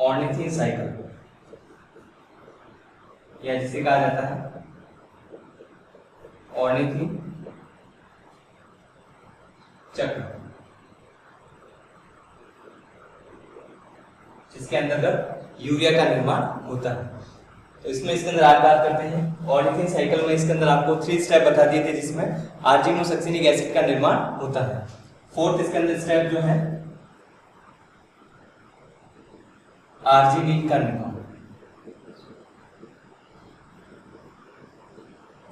Ornithine cycle या जिसे कहा जाता है ऑर्निथिन चक्र, जिसके अंतर्गत यूरिया का निर्माण होता है। तो इसमें इसके अंदर आज बात करते हैं ऑर्निथिन साइकिल में। इसके अंदर आपको 3 स्टेप बता दिए थे जिसमें आर्जिनोसक्सिनिक एसिड का निर्माण होता है। 4th इसके अंदर स्टेप जो है आर्जिनिन का निर्माण।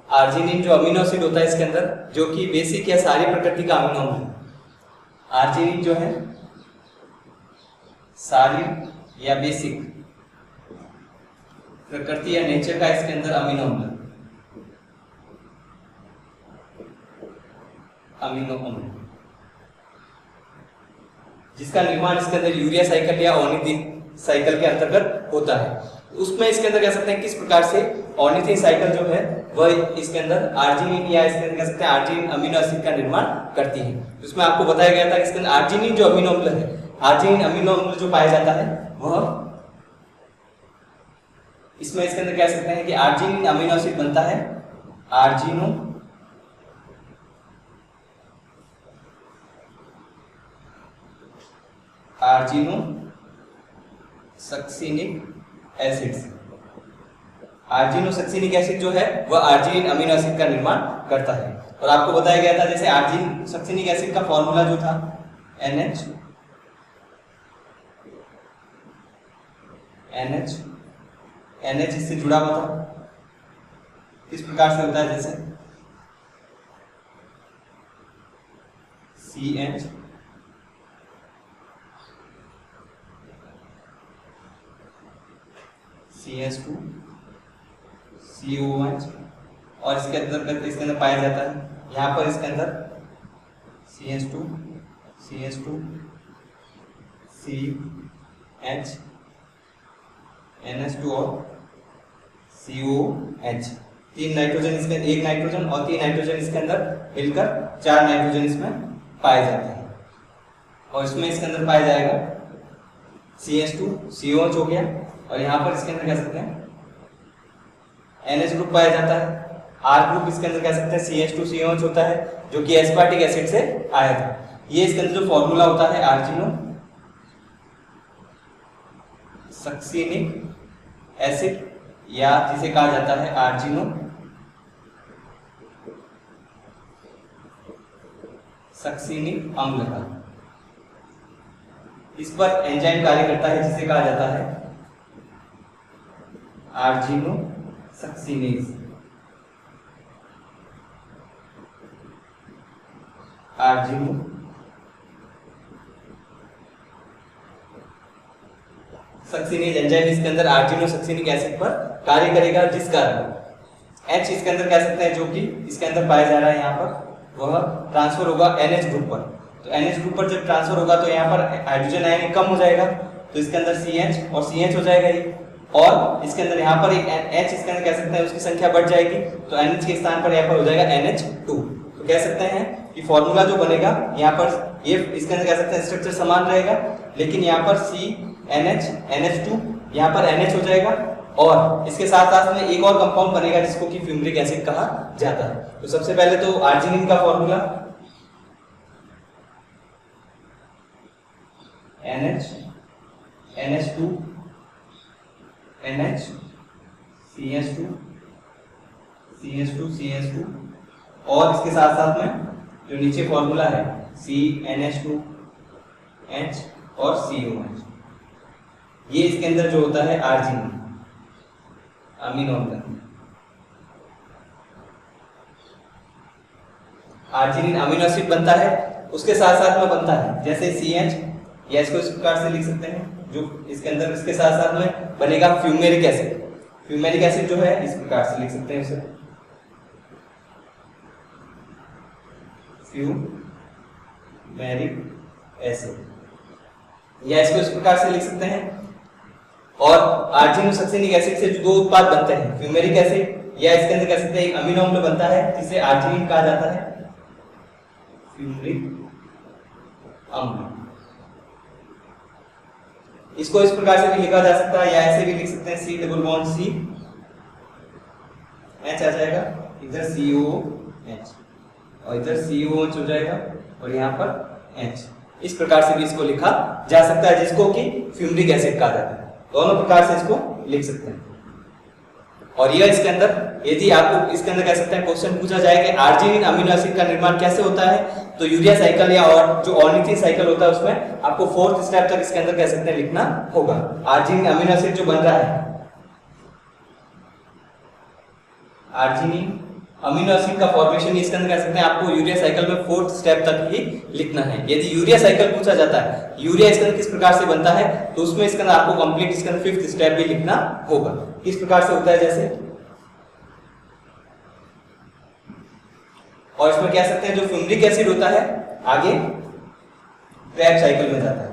आर्जिनिन जो अमीनो एसिड होता है इसके अंदर, जो कि बेसिक या सारी प्रकृति का अमीनो अम्ल है। आर्जिनिन जो है सारी या बेसिक प्रकृति या नेचर का इसके अंदर अमीनो अम्ल, जिसका निर्माण इसके अंदर यूरिया साइकिल या ऑर्निथिन साइकिल के अंतर्गत होता है। उसमें इसके अंदर कह सकते हैं किस प्रकार से ऑर्निथिन साइकिल जो है वह इसके अंदर आर्जिनिन या इसके अंदर कह सकते हैं आर्जिनिन अमीनो एसिड का निर्माण करती है। उसमें आपको बताया गया था कि इसके अंदर आर्जिनिन जो अमीनो अम्ल है, आर्जिनिन अमीनो अम्ल जो पाया जाता है वह इसमें इसके अंदर कह सकते हैं कि आर्जिनिन अमीनो एसिड बनता है आर्जिनोसक्सिनिक एसिड से। आर्जिनोसक्सिनिक एसिड जो है वह आर्जिनिन अमीनो एसिड का निर्माण करता है। और आपको बताया गया था जैसे आर्जिनोसक्सिनिक एसिड का फॉर्मूला जो था NH इससे जुड़ा हुआ था। किस प्रकार से होता है, जैसे CH CH2 COOH, और इसके अंदर पाया जाता है यहाँ पर इसके अंदर CH2 CH NH2 और COH। 3 नाइट्रोजन इसके, 1 नाइट्रोजन और 3 नाइट्रोजन इसके अंदर मिलकर 4 नाइट्रोजन इसमें पाए जाते हैं। और इसमें इसके अंदर पाया जाएगा CH2 COH हो गया, और यहाँ पर इसके अंदर कह सकते हैं NH ग्रुप पाया जाता है। R ग्रुप इसके अंदर कह सकते हैं CH2 COH होता है, जो कि एस्पार्टिक एसिड से आया था। ये इसके अंदर जो फॉर्मूला होता है आर्जिनोसक्सिनिक एसिड या जिसे कहा जाता है आर्जिनोसक्सिनिक अम्ल का। इस पर एंजाइम कार्य करता है जिसे कहा जाता है आर्जिनोसक्सिनेज। आर्जिनोसक्सिनेज एंजाइम इसके अंदर आर्जिनोसक्सिनिक एसिड पर कार्य करेगा, जिस कारण H इसके अंदर कह सकते हैं जो कि इसके अंदर पाया जा रहा है यहाँ पर, वह ट्रांसफर होगा NH ग्रुप पर। तो NH ग्रुप पर जब ट्रांसफर होगा तो यहाँ पर हाइड्रोजन आयन कम हो जाएगा, तो इसके अंदर CH और CH हो जाएगा ये, और इसके अंदर यहाँ पर एक H इसके अंदर कह सकते हैं उसकी संख्या बढ़ जाएगी, तो NH के स्थान पर यहाँ पर हो जाएगा NH2। तो कह सकते हैं कि फॉर्मूला जो बनेगा यहाँ पर ये इसके अंदर कह सकते हैं स्ट्रक्चर समान रहेगा, लेकिन यहाँ पर CNH NH2 यहाँ पर NH हो जाएगा, और इसके साथ साथ में एक और कंपाउंड बनेगा जिसको कि फ्यूमरिक एसिड कहा जाता है। तो सबसे पहले तो आर्जिनिन का formula NH NH2 NH CH2 CH2 और इसके साथ साथ में जो नीचे फॉर्मूला है CNH2H और COH, ये इसके अंदर जो होता है आर्जिनिन अमीनो अम्ल। आर्जिनिन अमीनो एसिड बनता है, उसके साथ साथ में बनता है जैसे CH, या इसको इस प्रकार से लिख सकते हैं जो इसके अंदर इसके साथ साथ में बनेगा फ्यूमेरिक एसिड। फ्यूमेरिक एसिड जो है इस प्रकार से लिख सकते हैं उसे फ्यूमेरिक एसिड, या इसको इस प्रकार से लिख सकते हैं। और आर्जिनोसक्सिनिक एसिड से जो 2 उत्पाद बनते हैं, फ्यूमेरिक एसिड या इसके अंदर कह सकते हैं एक अमीनो अम्ल बनता है जिसे आर्जिनिन कहा जाता है, फ्यूमरिक अम्ल। इसको इस प्रकार से भी लिखा जा सकता है या ऐसे भी लिख सकते हैं C double bond C, H आ जाएगा, इधर COH और इधर COH हो जाएगा और यहाँ पर H। इस प्रकार से भी इसको लिखा जा सकता है, जिसको कि फ्यूमरिक एसिड कहा जाता है। दोनों प्रकार से इसको लिख सकते हैं। और यह इसके अंदर, यदि आपको इसके अंदर कह सकते हैं क्वेश्चन पूछा जाए कि आर्जिनिन अमीनो एसिड का निर्माण कैसे होता है, तो यूरिया साइकिल या और जो ऑर्निथिन साइकिल होता है उसमें आपको 4th स्टेप तक इसके अंदर कह सकते हैं लिखना होगा। आर्जिनिन अमीनो एसिड जो बन रहा है, आर्जिनिन अमीनो एसिड का फॉर्मेशन इसके अंदर कह सकते हैं आपको यूरिया साइकिल में 4th स्टेप तक ही लिखना है। यदि यूरिया साइकिल पूछा जाता है, यूरिया इसके अंदर किस प्रकार से बनता है, तो उसमें इसके अंदर आपको कंप्लीट इसके अंदर 5th स्टेप भी लिखना होगा। किस प्रकार से होता है जैसे, और इसमें कह सकते हैं जो फ्यूमरिक एसिड होता है आगे क्रेब्स साइकिल में जाता है,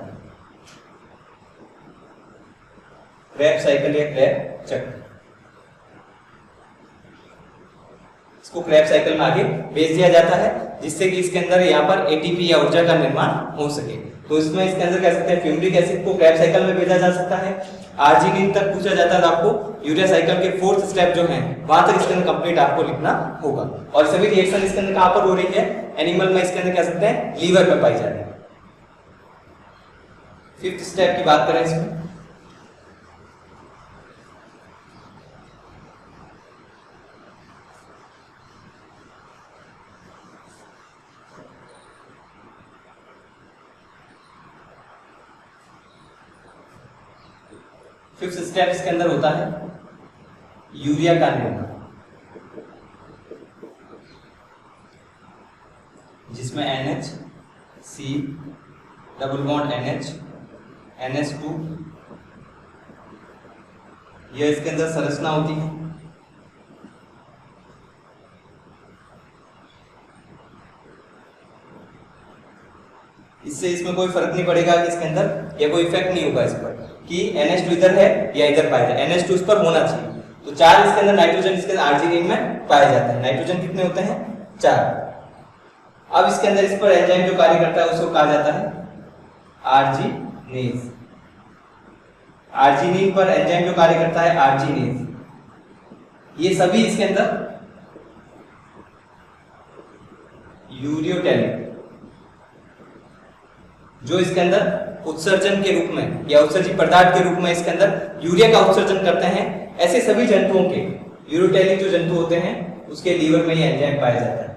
क्रेब्स साइकिल या क्रेब चक्र, इसको क्रेब्स साइकिल में आगे भेज दिया जाता है, जिससे कि इसके अंदर यहाँ पर एटीपी या ऊर्जा का निर्माण हो सके। तो इसमें इसके अंदर कह सकते हैं फ्यूमरिक एसिड को क्रेब्स साइकिल में भेजा जा सकता है। आर्जिनिन तक पूछा जाता है तो आपको यूरिया साइकिल के 4th स्टेप जो है वहां तक इसके अंदर कंप्लीट आपको लिखना होगा। और सभी रिएक्शन इसके अंदर कहां पर हो रही है, एनिमल में इसके अंदर कह सकते हैं लीवर पे पाई जा रही है। 5th स्टेप की बात करें इसमें, फिफ्थ स्टेप इसके अंदर होता है यूरिया का निर्माण, जिसमें NH, C double bond NH, NH2 यह इसके अंदर संरचना होती है। इससे इसमें कोई फर्क नहीं पड़ेगा कि इसके अंदर या कोई इफेक्ट नहीं होगा इस पर कि NH2 इधर है या इधर पाया जाए, NH2 इस पर होना चाहिए। तो 4 इसके अंदर नाइट्रोजन इसके अंदर आर्जिनिन में पाया जाता है। नाइट्रोजन कितने होते हैं, 4। अब इसके अंदर इस पर एंजाइम जो कार्य करता है उसको कहा जाता है आर्जिनेज। आर्जिनिन पर एंजाइम जो कार्य करता है आर्जिनेज। ये सभी इसके अंदर यूरियोटेलिक जो इसके अंदर उत्सर्जन के रूप में या उत्सर्जित पदार्थ के रूप में इसके अंदर यूरिया का उत्सर्जन करते हैं, ऐसे सभी जंतुओं के यूरियोटेलिक जो जंतु होते हैं उसके लीवर में ये एंजाइम पाया जाता है।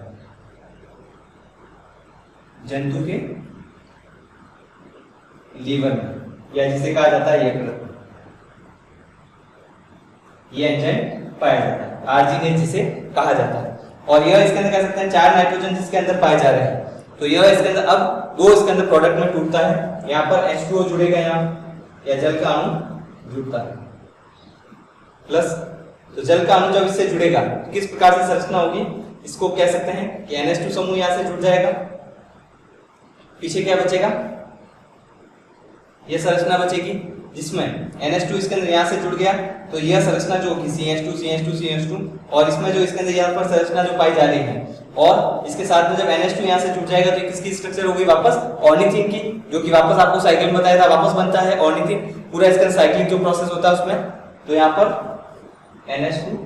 जंतु के लीवर में या जिसे कहा जाता है यकृत, ये एंजाइम पाया जाता है, आर्जिनेज जिसे कहा जाता है। और यह इसके अंदर कह सकते हैं 4 नाइट्रोजन जिसके अंदर पाए जा रहे हैं। तो यह इसके अंदर अब 2 इसके अंदर प्रोडक्ट में टूटता है, यहाँ पर H2O जुड़ेगा यहाँ या जल का अणु जुड़ता है प्लस। तो जल का अणु जब इससे जुड़ेगा तो किस प्रकार से संरचना होगी, इसको कह सकते हैं कि NH2 समूह यहाँ से जुड़ जाएगा, पीछे क्या बचेगा, यह संरचना बचेगी जिसमें NH2 इसके अंदर यहाँ से जुड़ गया तो यह संरचना जो होगी CH2 CH2 CH2, और इसमें जो इसके अंदर यहाँ पर संरचना जो पाई जा रही है, और इसके साथ में जब NH2 यहाँ से जुड़ जाएगा तो किसकी स्ट्रक्चर होगी वापस ऑर्निथिन की, जो कि वापस आपको साइकिल में बताया था वापस बनता है ऑर्निथिन। पूरा इसका साइक्लिक जो प्रोसेस होता है उसमें, तो यहाँ पर NH2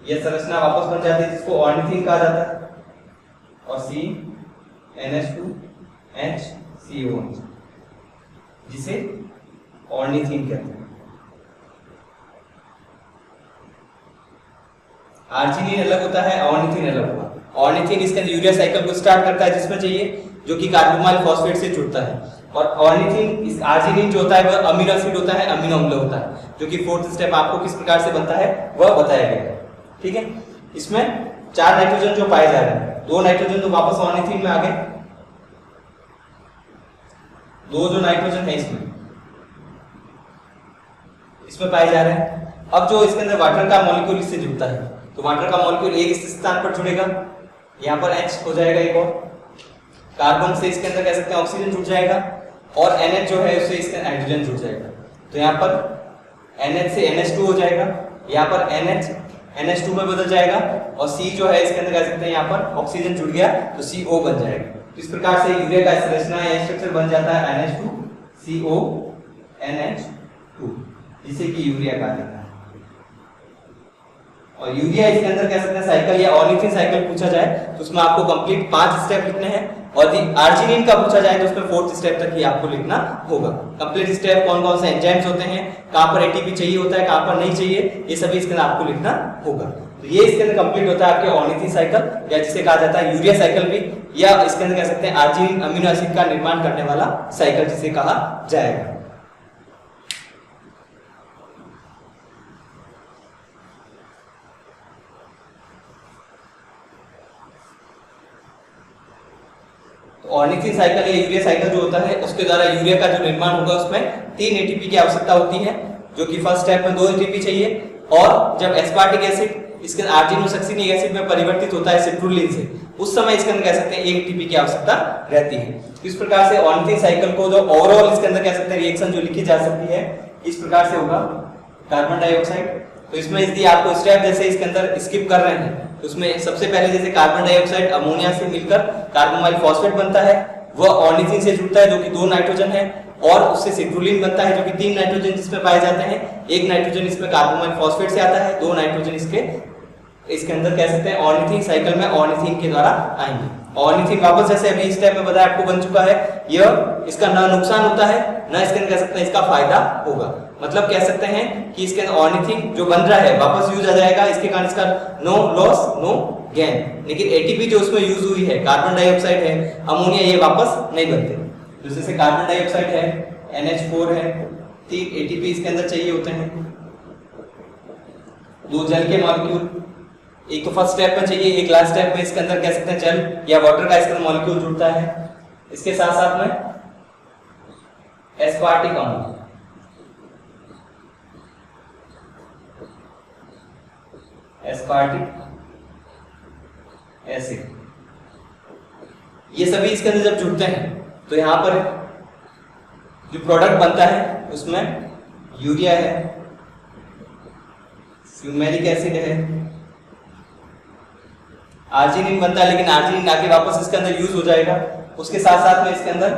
यह संरचना वापस बन जाती है जिसको ऑर्निथिन कहा जाता है, और C NH2 H COH जिसे ऑर्निथिन कहते हैं। आर्जिनिन अलग होता है, ऑर्निथिन अलग हुआ। ऑर्निथिन इसके अंदर यूरिया साइकिल को स्टार्ट करता है जिसमें चाहिए, जो कि कार्बोमाइल फॉस्फेट से जुड़ता है। और ऑर्निथिन इस आर्जिनिन जो होता है वह अमीनो एसिड होता है, अमीनो अम्ल होता है, जो कि 4th स्टेप आपको किस प्रकार से बनता है वह बताया गया है। ठीक है, इसमें 4 नाइट्रोजन जो पाए जा रहे हैं, 2 नाइट्रोजन तो वापस ऑर्निथिन में आ गए, 2 जो नाइट्रोजन है इसमें पाए जा रहे हैं। अब जो इसके अंदर वाटर का मॉलिक्यूल इससे जुड़ता है, तो वाटर का मॉलिक्यूल एक इस स्थान पर जुड़ेगा, यहाँ पर H हो जाएगा एक, और कार्बन से इसके अंदर कह सकते हैं ऑक्सीजन जुड़ जाएगा, और NH जो है उससे इसके हाइड्रोजन जुड़ जाएगा। तो यहाँ पर NH से NH2 हो जाएगा, यहाँ पर NH NH2 में बदल जाएगा, और C जो है इसके अंदर कह सकते हैं यहाँ पर ऑक्सीजन जुड़ गया तो CO बन जाएगा। तो इस प्रकार से यूरिया का संरचना या स्ट्रक्चर बन जाता है NH2 CONH2, जिसे कि यूरिया कहा जाता है। और यूरिया इसके अंदर कह सकते हैं साइकिल या ऑर्निथिन साइकिल पूछा जाए तो उसमें आपको कंप्लीट 5 स्टेप लिखने हैं, और आर्जिनिन का पूछा जाए तो उसमें 4th स्टेप तक ही आपको लिखना होगा। कंप्लीट स्टेप कौन कौन से एंजाइम्स होते हैं, कहां पर एटीपी चाहिए होता है, कहां पर नहीं चाहिए, ये सभी इसके अंदर आपको लिखना होगा। तो ये इसके अंदर कंप्लीट होता है आपके ऑर्निथिन साइकिल, या जिसे कहा जाता है यूरिया साइकिल भी, या इसके अंदर कह सकते हैं आर्जिनिन अमीनो एसिड का निर्माण करने वाला साइकिल जिसे कहा जाएगा। ऑर्निथिन साइकिल या यूरिया साइकिल जो होता है उसके द्वारा यूरिया का जो निर्माण होगा उसमें 3 एटीपी की आवश्यकता होती है, जो कि फर्स्ट स्टेप में 2 एटीपी चाहिए, और जब एस्पार्टिक एसिड इसके आर्जिनोसक्सिनिक एसिड में परिवर्तित होता है सिट्रुलिन से, उस समय इसके अंदर कह सकते हैं 1 एटीपी की आवश्यकता रहती है। इस प्रकार से ऑर्निथिन साइकिल को जो ओवरऑल इसके अंदर कह सकते हैं रिएक्शन जो लिखी जा सकती है इस प्रकार से होगा। कार्बन डाइऑक्साइड, तो इसमें यदि आपको स्टेप जैसे इसके अंदर स्किप कर रहे हैं तो उसमें सबसे पहले जैसे कार्बन डाइऑक्साइड अमोनिया से मिलकर कार्बोमाइल फॉस्फेट बनता है, वह ऑर्निथिन से जुड़ता है जो कि 2 नाइट्रोजन है, और उससे सिट्रुलिन बनता है जो कि 3 नाइट्रोजन जिसमें पाए जाते हैं, 1 नाइट्रोजन इसमें कार्बोमाइल फॉस्फेट से आता है, 2 नाइट्रोजन इसके अंदर कह सकते हैं ऑर्निथिन साइकिल में ऑर्निथिन के द्वारा आएंगे। ऑर्निथिन वापस जैसे अभी इस टाइप में बताया आपको बन चुका है, यह इसका ना नुकसान होता है ना इसके अंदर कह सकते हैं इसका फायदा होगा। मतलब कह सकते हैं कि इसके अंदर ऑर्निथिन जो बन रहा है वापस यूज आ जाएगा, इसके कारण इसका नो लॉस नो गेन, लेकिन एटीपी जो उसमें यूज हुई है, कार्बन डाइऑक्साइड है, अमोनिया, ये वापस नहीं बनते। तो जैसे कार्बन डाइऑक्साइड है, NH4 है, 3 एटीपी इसके अंदर चाहिए होते हैं, 2 जल के मॉलिक्यूल, एक तो फर्स्ट स्टेप में चाहिए, एक लास्ट स्टेप में इसके अंदर कह सकते हैं जल या वाटर का इसके अंदर मॉलिक्यूल जुड़ता है। इसके साथ साथ में एस्पार्टिक अम्ल, एस्पार्टिक एसिड, ये सभी इसके अंदर जब जुड़ते हैं तो यहां पर जो प्रोडक्ट बनता है उसमें यूरिया है, फ्यूमेरिक एसिड है, आर्जिनिन बनता है, लेकिन आर्जिनिन आके वापस इसके अंदर यूज हो जाएगा। उसके साथ साथ में इसके अंदर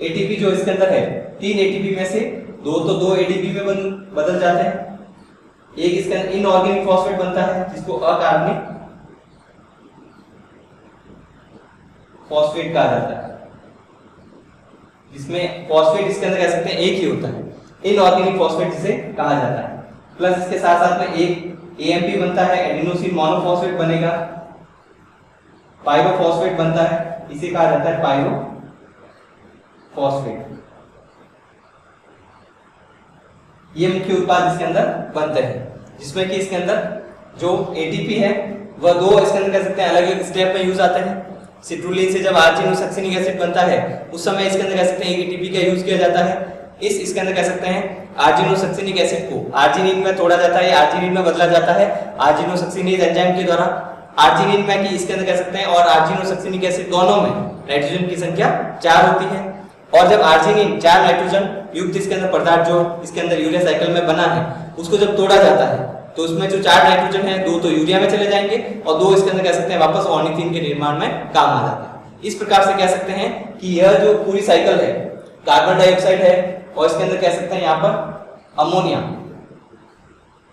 एटीपी जो इसके अंदर है, 3 एटीपी में से 2 एटीपी में बदल जाते हैं, एक इसके अंदर इनऑर्गेनिक फॉस्फेट बनता है जिसको अकार्बनिक फॉस्फेट कहा जाता है, जिसमें फॉस्फेट इसके अंदर कह सकते हैं एक ही होता है, इनऑर्गेनिक फॉस्फेट जिसे कहा जाता है। प्लस इसके साथ साथ में एक एएमपी बनता है, एडिनोसिन मोनोफॉस्फेट बनेगा, पायरोफॉस्फेट बनता है, इसे कहा जाता है पायरोफॉस्फेट। ये मुख्य उत्पाद इसके अंदर बनते हैं, जिसमें कि इसके अंदर जो एटीपी है वह 2 इसके अंदर कह सकते हैं अलग अलग स्टेप में यूज आते हैं। सिट्रुलिन से जब आर्जिनोसक्सिनिक एसिड बनता है उस समय इसके अंदर कह सकते हैं 1 एटीपी का यूज किया जाता है। इसके अंदर कह सकते हैं आर्जिनोसक्सिनिक एसिड को आर्जिनिन में तोड़ा जाता है, आर्जिनिन में बदला जाता है आर्जिनोसक्सिनेज एंजाइम के द्वारा। आर्जिनिन में कि इसके अंदर कह सकते हैं और आर्जिनोसक्सिनिक एसिड दोनों में नाइट्रोजन की संख्या 4 होती है, और जब आर्जिनिन 4 नाइट्रोजन युक्त इसके अंदर पदार्थ जो इसके अंदर यूरिया साइकिल में बना है उसको जब तोड़ा जाता है तो उसमें जो 4 नाइट्रोजन है 2 तो यूरिया में चले जाएंगे और 2 इसके अंदर कह सकते हैं वापस ऑर्निथिन के निर्माण में काम आ जाता है। इस प्रकार से कह सकते हैं कि यह जो पूरी साइकिल है, कार्बन डाइऑक्साइड है और इसके अंदर कह सकते हैं यहाँ पर अमोनिया,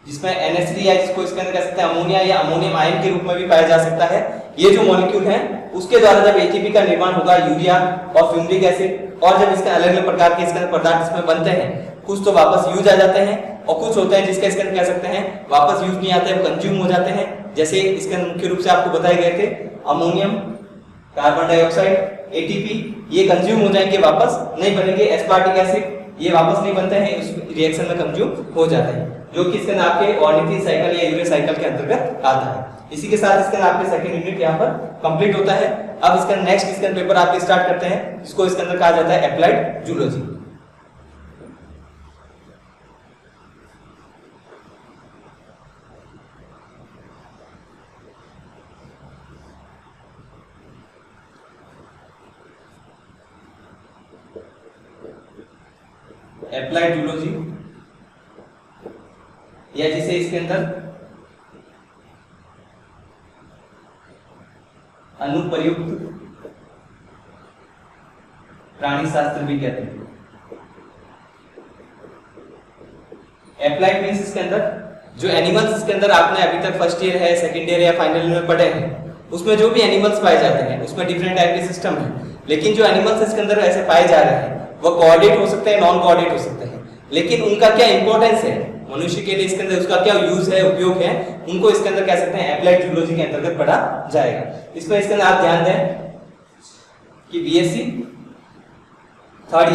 जिसमें NH3 है, जिसको इसके अंदर कह सकते हैं अमोनिया या अमोनियम आयन के रूप में भी पाया जा सकता है। ये जो मॉलिक्यूल है उसके द्वारा जब एटीपी का निर्माण होगा यूरिया और फ्यूमरिक एसिड, और जब इसके अलग अलग प्रकार के इसके अंदर पदार्थ इसमें बनते हैं, कुछ तो वापस यूज आ जाते हैं और कुछ होते हैं जिसके इसके अंदर कह सकते हैं वापस यूज नहीं आते, कंज्यूम हो जाते हैं। जैसे इसके अंदर मुख्य रूप से आपको बताए गए थे अमोनियम, कार्बन डाइऑक्साइड, एटीपी, ये कंज्यूम हो जाएंगे, वापस नहीं बनेंगे। एस्पार्टिक एसिड ये वापस नहीं बनते हैं, इस रिएक्शन में कंज्यूम हो जाते हैं, जो कि इसके अंदर आपके ऑर्निथिन साइकिल या यूरिया साइकिल के अंतर्गत आता है। इसी के साथ इसके अंदर आपके सेकंड यूनिट यहाँ पर कंप्लीट होता है। अब इसका नेक्स्ट इसका पेपर आप स्टार्ट करते हैं, जिसको इसके अंदर कहा जाता है अप्लाइड जूलॉजी। अप्लाइड जूलॉजी, या जिसे इसके अंदर अनुप्रयुक्त प्राणी शास्त्र भी कहते हैं। एप्लाइड मींस इसके अंदर जो एनिमल्स इसके अंदर आपने अभी तक फर्स्ट ईयर है, सेकंड ईयर या फाइनल में पढ़े हैं, उसमें जो भी एनिमल्स पाए जाते हैं उसमें डिफरेंट टाइप के सिस्टम है, लेकिन जो एनिमल्स इसके अंदर ऐसे पाए जा रहे हैं वो कोऑर्डिनेट हो सकते हैं, नॉन कोऑर्डिनेट हो सकते हैं, लेकिन उनका क्या इंपॉर्टेंस है मनुष्य के लिए, इसके अंदर उसका क्या यूज है, उपयोग है, उनको इसके अंदर कह सकते हैं एप्लाइड जूलॉजी के अंतर्गत पढ़ा जाएगा। इसमें इसके अंदर आप ध्यान दें कि बीएससी थर्ड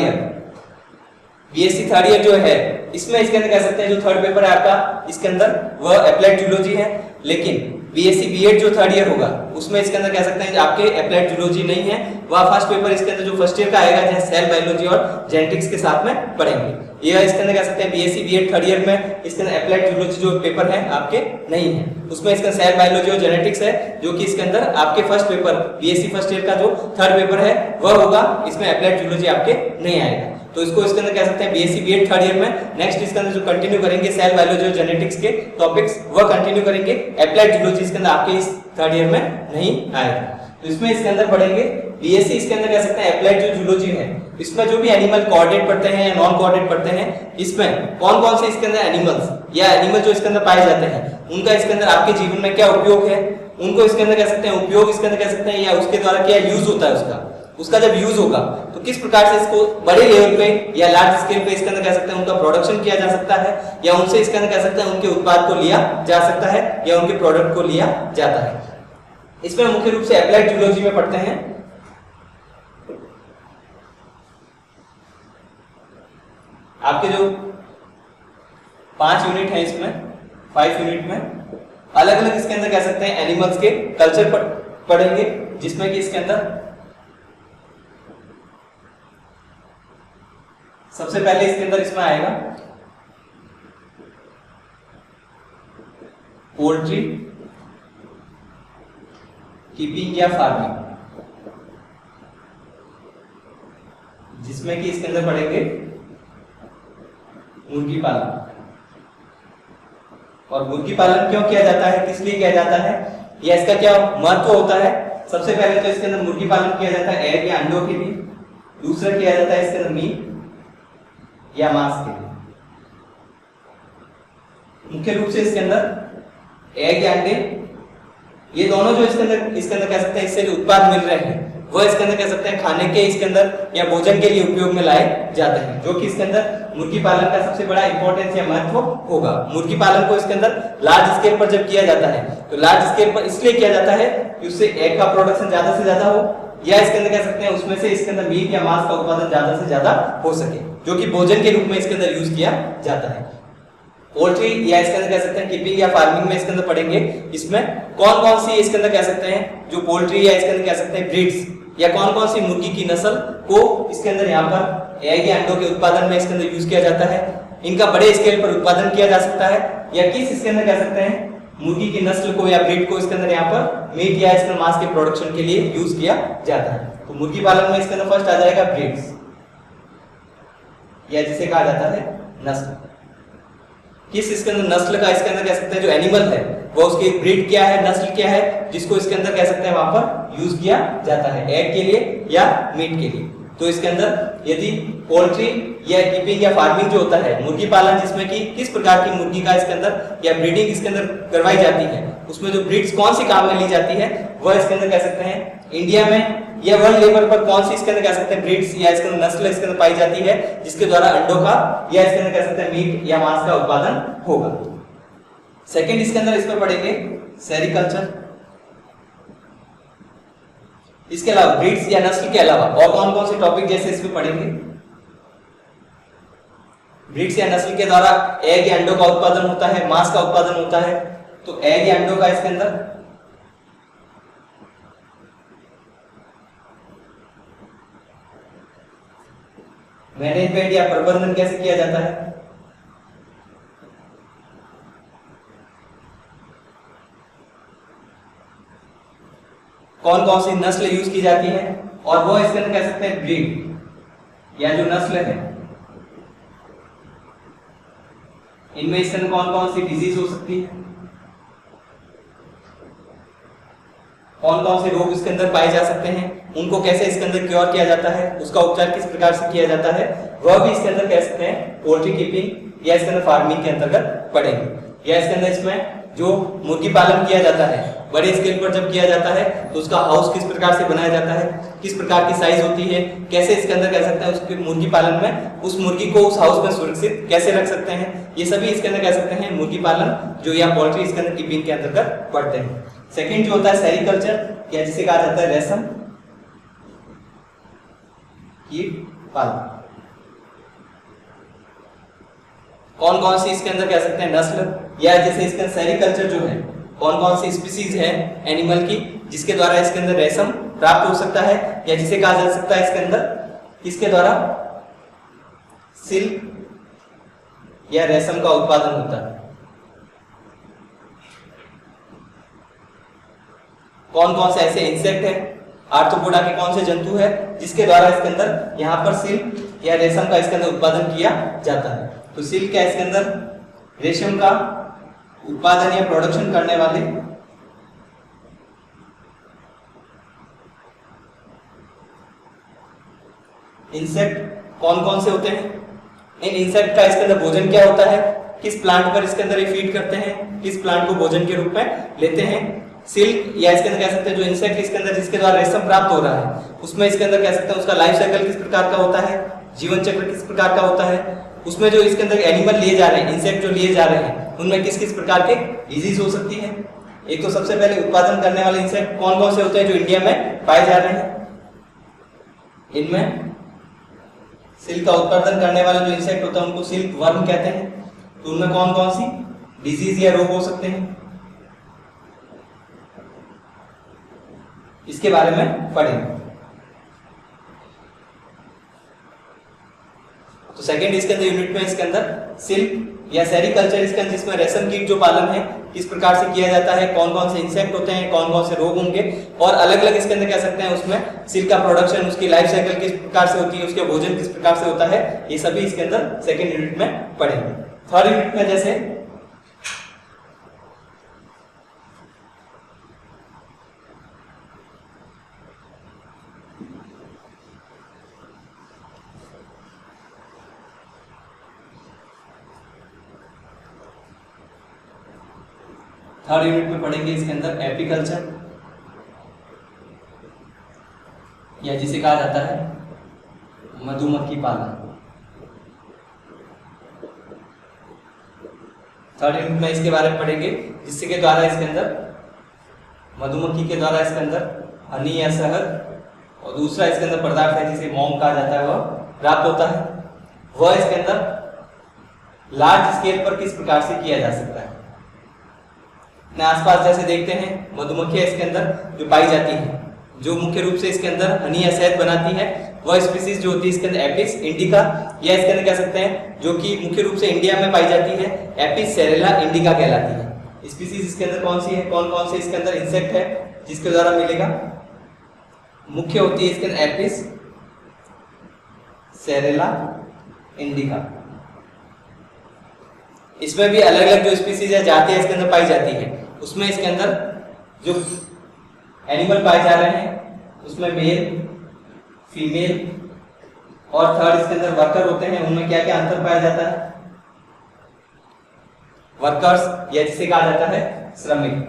ईयर जो है इसमें इसके अंदर कह सकते हैं जो थर्ड पेपर है आपका इसके अंदर वह एप्लाइड जूलॉजी है, लेकिन बीएससी बीएड जो थर्ड ईयर होगा उसमें इसके अंदर कह सकते हैं आपके एप्लाइड जूलॉजी नहीं है, वह फर्स्ट पेपर इसके अंदर जो फर्स्ट ईयर का आएगा जहां सेल बायोलॉजी और जेनेटिक्स के साथ में पढ़ेंगे। ये इसके अंदर कह सकते हैं बीएससी बीएड थर्ड ईयर में इसके अंदर एप्लाइड जूलॉजी जो पेपर है आपके नहीं है, उसमें इसका सेल बायोलॉजी और जेनेटिक्स है जो कि इसके अंदर आपके first paper BSc first year का जो थर्ड पेपर है वह होगा, इसमें एप्लाइड जूलॉजी आपके नहीं आएगा। तो इसको इसके अंदर कह सकते हैं बीएससी बीएड थर्ड ईयर में नेक्स्ट इसके अंदर जो कंटिन्यू करेंगे सेल बायोलॉजी और जेनेटिक्स के टॉपिक्स वह कंटिन्यू करेंगे, एप्लाइड जूलॉजी इसके अंदर आपके इस थर्ड ईयर में नहीं आएगा। तो इसमें इसके अंदर पढ़ेंगे बीएससी इसके अंदर कह सकते हैं एप्लाइड जो जूलॉजी है इसमें जो भी एनिमल कोऑर्डिनेट पढ़ते हैं या नॉन कोऑर्डिनेट पढ़ते हैं, इसमें कौन कौन से इसके अंदर एनिमल्स या एनिमल जो इसके अंदर पाए जाते हैं उनका इसके अंदर आपके जीवन में क्या उपयोग है, उनको इसके अंदर कह सकते हैं उपयोग इसके अंदर कह सकते हैं या उसके द्वारा क्या यूज होता है, उसका जब यूज होगा तो किस प्रकार से इसको बड़े लेवल पे या लार्ज स्केल पे इसके अंदर कह सकते हैं उनका प्रोडक्शन किया जा सकता है या उनसे इसके अंदर कह सकते हैं उनके उत्पाद को लिया जा सकता है या उनके प्रोडक्ट को लिया जाता है। इसमें मुख्य रूप से एप्लाइड जूलॉजी में पढ़ते हैं। आपके जो 5 यूनिट है इसमें 5 यूनिट में अलग अलग इसके अंदर कह सकते हैं एनिमल्स के कल्चर पढ़ेंगे, जिसमें कि इसके अंदर सबसे पहले इसके अंदर इसमें आएगा पोल्ट्री कीपिंग या फार्मिंग, जिसमें कि इसके अंदर पढ़ेंगे मुर्गी पालन। और मुर्गी पालन क्यों किया जाता है, किस लिए किया जाता है या इसका क्या महत्व होता है। सबसे पहले तो इसके अंदर मुर्गी पालन किया जाता है एग या अंडों के लिए, दूसरा किया जाता है इसके अंदर मीट या मांस के लिए। मुख्य रूप से इसके अंदर एग या अंडे ये दोनों जो इसके अंदर कह सकते हैं इससे जो उत्पाद मिल रहे हैं वह इसके अंदर कह सकते हैं खाने के इसके अंदर या भोजन के लिए उपयोग में लाए जाते हैं, जो कि इसके अंदर मुर्गी पालन का सबसे बड़ा इंपॉर्टेंस या महत्व होगा। मुर्गी पालन को इसके अंदर लार्ज स्केल पर जब किया जाता है तो लार्ज स्केल पर इसलिए किया जाता है कि उससे एग का प्रोडक्शन ज्यादा से ज्यादा हो या इसके अंदर कह सकते हैं उसमें से इसके अंदर मीट या मांस का उत्पादन ज्यादा से ज्यादा हो सके, जो कि भोजन के रूप में इसके अंदर यूज किया जाता है। पोल्ट्री या इसके अंदर कह सकते हैं कीपिंग या फार्मिंग में इसके अंदर पढ़ेंगे, इसमें कौन कौन सी इसके अंदर कह सकते हैं जो पोल्ट्री या इसके अंदर कह सकते हैं ब्रीड्स या कौन कौन सी मुर्गी की नस्ल को इसके अंदर यहाँ पर एग या अंडों के उत्पादन में इसके अंदर यूज किया जाता है, इनका बड़े स्केल पर उत्पादन किया जा सकता है या किस इसके अंदर कह सकते हैं मुर्गी की नस्ल को या ब्रीड को इसके अंदर यहाँ पर मीट या इसके मांस के प्रोडक्शन के लिए यूज किया जाता है। तो मुर्गी पालन में इसके अंदर फर्स्ट आ जाएगा ब्रीड्स या जिसे कहा जाता है नस्ल। किस इसके अंदर नस्ल का इसके अंदर कह सकते हैं जो एनिमल है वो उसकी ब्रीड क्या है, नस्ल क्या है, जिसको इसके अंदर कह सकते हैं वहां पर यूज किया जाता है एग के लिए या मीट के लिए। तो इसके अंदर यदि पोल्ट्री या कीपिंग या फार्मिंग जो होता है मुर्गी पालन, जिसमें कि किस प्रकार की मुर्गी का इसके अंदर या ब्रीडिंग इसके अंदर करवाई जाती है, उसमें जो ब्रीड्स कौन सी काम में ली जाती है वह इसके अंदर कह सकते हैं इंडिया में या वर्ल्ड लेवल पर कौन सी इसके अंदर कह सकते हैं ब्रीड्स या इसके अंदर नस्ल इसके अंदर पाई जाती है जिसके द्वारा अंडों का या इसके अंदर कह सकते हैं मीट या मांस का उत्पादन होगा। सेकंड इसके अंदर इस पर पढ़ेंगे सेरिकल्चर। इसके अलावा ब्रीड्स या नस्ल के अलावा और कौन कौन से टॉपिक जैसे इसमें पढ़ेंगे। ब्रीड्स या नस्ल के द्वारा एग या अंडों का उत्पादन होता है, मांस का उत्पादन होता है। तो एग या अंडों का इसके अंदर मैनेजमेंट या प्रबंधन कैसे किया जाता है। कौन कौन सी नस्ल यूज की जाती है और वो इसके अंदर कह सकते हैं ब्रीड या जो नस्ल है इनमें इसके अंदर कौन कौन सी डिजीज हो सकती है, कौन कौन से रोग इसके अंदर पाए जा सकते हैं, उनको कैसे इसके अंदर क्योर किया जाता है, उसका उपचार किस प्रकार से किया जाता है, वह भी इसके अंदर कह सकते हैं पोल्ट्री कीपिंग या इसके अंदर फार्मिंग के अंतर्गत पड़ेंगे। या इसके अंदर इसमें जो मुर्गी पालन किया जाता है बड़े स्केल पर जब किया जाता है तो उसका हाउस किस प्रकार से बनाया जाता है, किस प्रकार की साइज होती है, कैसे इसके अंदर कह सकते हैं उसके मुर्गी पालन में उस मुर्गी को उस हाउस में सुरक्षित कैसे रख सकते हैं, ये सभी इसके अंदर कह सकते हैं मुर्गी पालन जो या पोल्ट्री इसके अंदर कीपिंग के अंतर्गत पड़ते हैं। सेकंड जो होता है सेरिकल्चर या जिसे कहा जाता है रेशम कीट पालन। कौन कौन सी इसके अंदर कह सकते हैं नस्ल या जैसे इसके अंदर सेरिकल्चर जो है कौन कौन सी स्पीसीज है एनिमल की जिसके द्वारा इसके अंदर रेशम प्राप्त हो सकता है या जिसे कहा जा सकता है इसके अंदर किसके द्वारा सिल्क या रेशम का उत्पादन होता है। कौन कौन से ऐसे इंसेक्ट है आर्थ्रोपोडा के कौन से जंतु है जिसके द्वारा इसके अंदर यहाँ पर सिल्क या रेशम का इसके अंदर उत्पादन किया जाता है। तो सिल्क क्या इसके अंदर रेशम का उत्पादन या प्रोडक्शन करने वाले इंसेक्ट कौन कौन से होते हैं। इन इंसेक्ट का इसके अंदर भोजन क्या होता है, किस प्लांट पर इसके अंदर ये फीड करते हैं, किस प्लांट को भोजन के रूप में लेते हैं। सिल्क या इसके अंदर कह सकते हैं जो इंसेक्ट इसके अंदर जिसके द्वारा रेशम प्राप्त हो रहा है उसमें इसके अंदर कह सकते हैं उसका लाइफ साइकिल किस प्रकार का होता है, जीवन चक्र किस प्रकार का होता है, उसमें जो इसके अंदर एनिमल लिए जा रहे हैं इंसेक्ट जो लिए जा रहे हैं उनमें किस किस प्रकार के डिजीज हो सकती है। एक तो सबसे पहले उत्पादन करने वाले इंसेक्ट कौन कौन से होते हैं जो इंडिया में पाए जा रहे हैं। इनमें सिल्क का उत्पादन करने वाले जो इंसेक्ट होता है उनको सिल्क वर्म कहते हैं। तो उनमें कौन कौन सी डिजीज या रोग हो सकते हैं इसके बारे में पढ़ेंगे। तो सेकंड इसके अंदर यूनिट में इसके अंदर सिल्क या सेरिकल्चर इसके अंदर जिसमें रेशम कीट जो पालन है किस प्रकार से किया जाता है, कौन कौन से इंसेक्ट होते हैं, कौन कौन से रोग होंगे और अलग अलग इसके अंदर कह सकते हैं उसमें सिल्क का प्रोडक्शन उसकी लाइफ साइकिल किस प्रकार से होती है, उसके भोजन किस प्रकार से होता है, ये सभी इसके अंदर सेकंड यूनिट में पढ़ेंगे। थर्ड यूनिट में जैसे थर्ड यूनिट में पढ़ेंगे इसके अंदर एपीकल्चर या जिसे कहा जाता है मधुमक्खी पालन। थर्ड यूनिट में इसके बारे में पढ़ेंगे जिससे के द्वारा इसके अंदर मधुमक्खी के द्वारा इसके अंदर हनी या शहद और दूसरा इसके अंदर पदार्थ है जिसे मोम कहा जाता है वह प्राप्त होता है। वह इसके अंदर लार्ज स्केल पर किस प्रकार से किया जा सकता है। अपने आसपास जैसे देखते हैं मधुमक्खियां इसके अंदर जो पाई जाती हैं जो मुख्य रूप से इसके अंदर हनी या शहद बनाती है वह स्पीसीज जो होती है इसके अंदर एपिस इंडिका या इसके अंदर कह सकते हैं जो कि मुख्य रूप से इंडिया में पाई जाती है एपिस सेरेला इंडिका कहलाती है। स्पीसीज इसके अंदर कौन सी है, कौन कौन से इसके अंदर इंसेक्ट है जिसके द्वारा मिलेगा, मुख्य होती है इसके अंदर एपिस सेरेला इंडिका। इसमें भी अलग अलग जो स्पीसीज है जाति है इसके अंदर पाई जाती है। उसमें इसके अंदर जो एनिमल पाए जा रहे हैं उसमें मेल फीमेल और थर्ड इसके अंदर वर्कर होते हैं। उनमें क्या क्या अंतर पाया जाता है, वर्कर्स या जिसे कहा जाता है श्रमिक।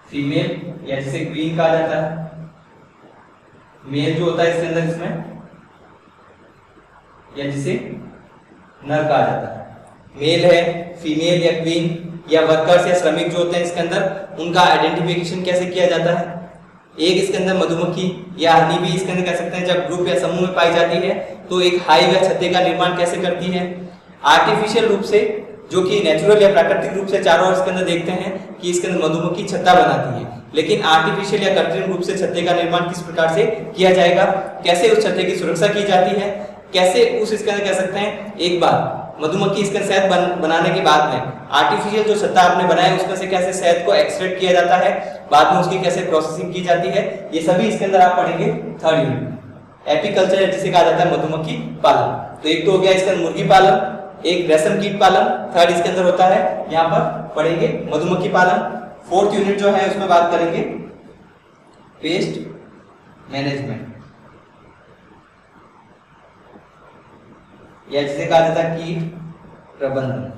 फीमेल या जिसे क्वीन कहा जाता है। मेल जो होता है इसके अंदर इसमें या जिसे नर कहा जाता है। मेल है, फीमेल या क्वीन या वर्कर्स या श्रमिक जो होते हैं इसके अंदर उनका आइडेंटिफिकेशन कैसे किया जाता है। एक इसके अंदर मधुमक्खी या हनी भी इसके अंदर कह सकते हैं जब ग्रुप या समूह में पाई जाती है तो एक हाइव या छत्ते का निर्माण कैसे करती है। आर्टिफिशियल रूप से जो कि नेचुरल या प्राकृतिक रूप से चारों ओर इसके अंदर देखते हैं कि इसके अंदर मधुमक्खी छत्ता बनाती है, लेकिन आर्टिफिशियल या कृत्रिम रूप से छत्ते का निर्माण किस प्रकार से किया जाएगा, कैसे उस छत्ते की सुरक्षा की जाती है, कैसे उस इसके अंदर कह सकते हैं एक बार मधुमक्खी इसके शहद बनाने के बाद में आर्टिफिशियल जो छत्ता आपने बनाया उसमें से कैसे शहद को एक्सट्रैक्ट किया जाता है, बाद में उसकी कैसे प्रोसेसिंग की जाती है, ये सभी इसके अंदर आप पढ़ेंगे थर्ड यूनिट। एपीकल्चर जिसे कहा जाता है मधुमक्खी पालन। तो एक तो हो गया इसका मुर्गी पालन, एक रेशम कीट पालन, थर्ड इसके अंदर होता है यहाँ पर पढ़ेंगे मधुमक्खी पालन, फोर्थ यूनिट जो है उसमें बात करेंगे पेस्ट मैनेजमेंट, या जिसे कहा जाता है कीट प्रबंधन।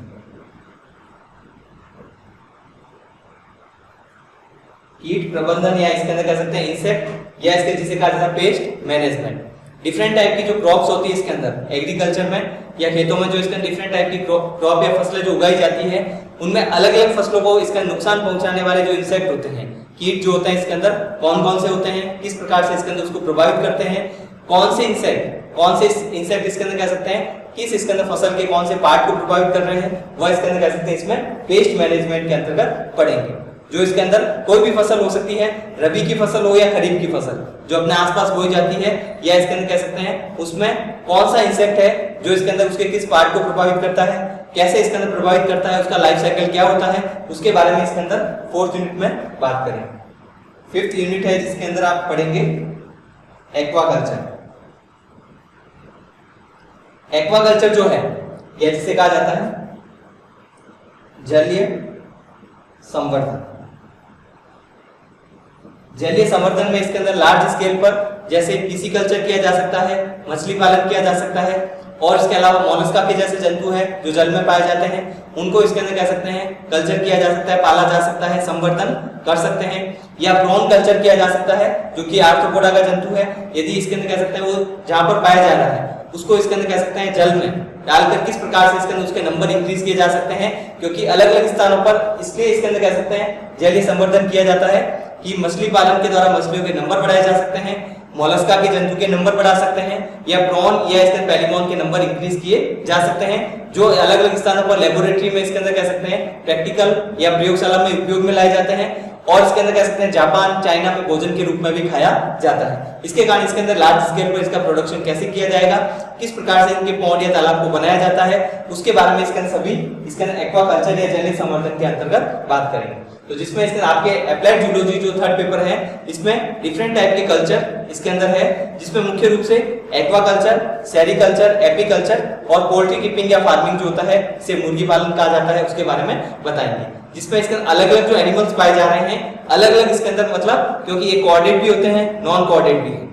कीट प्रबंधन या इसके अंदर कह सकते हैं इंसेक्ट, या इसके जिसे कहा जाता है पेस्ट मैनेजमेंट। डिफरेंट टाइप की जो क्रॉप्स होती है इसके अंदर एग्रीकल्चर में या खेतों में जो इसके डिफरेंट टाइप की क्रॉप या फसलें जो उगाई जाती है, उनमें अलग अलग फसलों को इसका नुकसान पहुंचाने वाले जो इंसेक्ट होते हैं, कीट जो होते हैं इसके अंदर कौन कौन से होते हैं, किस प्रकार से इसके अंदर उसको प्रभावित करते हैं, कौन से इंसेक्ट इसके अंदर कह सकते हैं किस इसके अंदर फसल के कौन से पार्ट को प्रभावित कर रहे हैं, वह इसके अंदर कह सकते हैं इसमें पेस्ट मैनेजमेंट के अंतर्गत पढ़ेंगे। जो इसके अंदर कोई भी फसल हो सकती है, रबी की फसल हो या खरीफ की फसल जो अपने आसपास बोई जाती है, या इसके अंदर कह सकते हैं उसमें कौन सा इंसेक्ट है जो इसके अंदर उसके किस पार्ट को प्रभावित करता है, कैसे इसके अंदर प्रभावित करता है, उसका लाइफ साइकिल क्या होता है, उसके बारे में इसके अंदर फोर्थ यूनिट में बात करेंगे। फिफ्थ यूनिट है जिसके अंदर आप पढ़ेंगे एक्वाकल्चर। एक्वाकल्चर जो है यह जिसे कहा जाता है जलीय संवर्धन। जलीय संवर्धन में इसके अंदर लार्ज स्केल पर जैसे पिसीकल्चर किया जा सकता है, मछली पालन किया जा सकता है, और इसके अलावा मोलस्का के जैसे जंतु है जो जल में पाए जाते हैं, उनको इसके अंदर कह सकते हैं कल्चर किया जा सकता है, पाला जा सकता है, संवर्धन कर सकते हैं। या प्रॉन कल्चर किया जा सकता है जो कि आर्थ्रोपोडा का जंतु है, यदि इसके अंदर कह सकते हैं वो जहां पर पाया जा रहा है उसको इसके अंदर कह सकते हैं जल में डालकर किस प्रकार से इसके अंदर उसके नंबर इंक्रीज किए जा सकते हैं, क्योंकि अलग अलग स्थानों पर इसलिए इसके अंदर कह सकते हैं जलीय संवर्धन किया जाता है कि मछली पालन के द्वारा मछलियों के नंबर बढ़ाए जा सकते हैं, मोलस्का के जंतु के नंबर बढ़ा सकते हैं, या प्रॉन या इसके पेलिमोन के नंबर इंक्रीज किए जा सकते हैं, जो अलग अलग स्थानों पर लेबोरेटरी में इसके अंदर कह सकते हैं प्रैक्टिकल या प्रयोगशाला में उपयोग में लाए जाते हैं, और इसके अंदर कह सकते हैं जापान चाइना में भोजन के रूप में भी खाया जाता है। इसके कारण इसके अंदर लार्ज स्केल पर इसका प्रोडक्शन कैसे किया जाएगा, किस प्रकार से इनके पौध या तालाब को बनाया जाता है, उसके बारे में इसके अंदर सभी इसके अंदर एक्वाकल्चर या जलीय संवर्धन के अंतर्गत बात करेंगे। तो जिसमें इसके आपके अप्लाइड जूलॉजी जो थर्ड पेपर है इसमें डिफरेंट टाइप के कल्चर इसके अंदर है, जिसमें मुख्य रूप से एक्वाकल्चर, सेरिकल्चर, एपीकल्चर और पोल्ट्री कीपिंग या फार्मिंग जो होता है इसे मुर्गी पालन कहा जाता है उसके बारे में बताएंगे। जिसमें इसके अलग अलग जो एनिमल्स पाए जा रहे हैं अलग अलग इसके अंदर मतलब क्योंकि ये कोऑर्डिनेट भी होते हैं नॉन कोऑर्डिनेट भी है।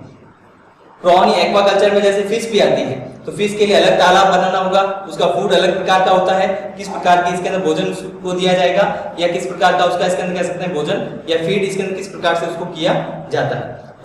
प्रॉन या एक्वाकल्चर में जैसे फिश भी आती है तो फिश के लिए अलग तालाब बनाना होगा, उसका फूड अलग प्रकार का होता है, किस प्रकार की इसके अंदर भोजन को दिया जाएगा या किस प्रकार का उसका इसके अंदर कह सकते हैं भोजन या फीड इसके अंदर किस प्रकार से उसको किया जाता है।